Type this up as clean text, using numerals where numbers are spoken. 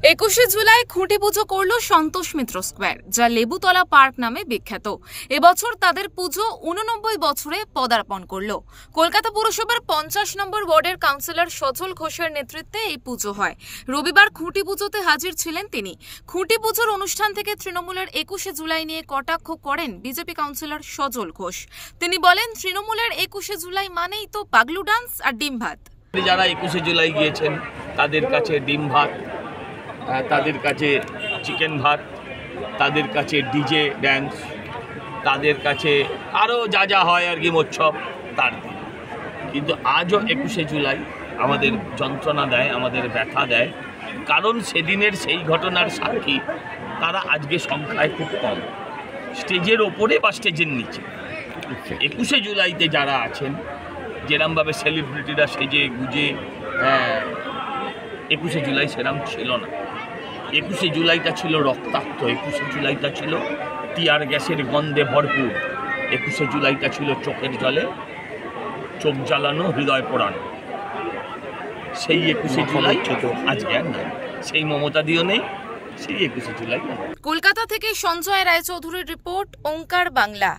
21শে জুলাই খুঁটি পুজো করল সন্তোষ মিত্র স্কোয়ার, যা লেবুতলা পার্ক নামে বিখ্যাত। এবছর তাদের পুজো 89 বছরে পদার্পণ করল। কলকাতা পুরসভার 50 নম্বর ওয়ার্ডের কাউন্সিলর সজল ঘোষের নেতৃত্বে এই পুজো হয়। রবিবার খুঁটি পুজোতে হাজির ছিলেন তিনি। খুঁটি পুজোর অনুষ্ঠান থেকে তৃণমূলের 21শে জুলাই নিয়ে কটাক্ষ করেন বিজেপি কাউন্সিলর সজল ঘোষ। তিনি বলেন, তৃণমূলের 21শে জুলাই মানেই তো পাগলু ডান্স আর ডিম ভাত। যারা 21শে জুলাই গিয়েছেন তাদের কাছে ডিম ভাত, তাদের কাছে চিকেন ভাত, তাদের কাছে ডিজে ড্যান্স, তাদের কাছে আরও যা যা হয় আর কি মৎসব তার দিন। কিন্তু আজও 21শে জুলাই আমাদের যন্ত্রণা দেয়, আমাদের ব্যথা দেয়, কারণ সেদিনের সেই ঘটনার সাক্ষী তারা আজকে সংখ্যায় খুব কম, স্টেজের ওপরে বা স্টেজের নিচে। 21শে জুলাইতে যারা আছেন, যেরমভাবে সেলিব্রিটিরা সেজে গুজে 21শে জুলাই সেরম ছিল না। 21শে জুলাইটা ছিল রক্তাক্ত, 21শে জুলাইটা ছিল টিয়ার গ্যাসের গন্ধে ভরপুর, 21শে জুলাইটা ছিল চোখের জলে চোখ জ্বালানো, হৃদয় পোড়ানো। সেই 21শে জুলাই আজকে আর নাই, সেই মমতা দিও নেই, সেই 21শে জুলাই। কলকাতা থেকে সঞ্জয় রায়চৌধুরীর রিপোর্ট, ওঙ্কার বাংলা।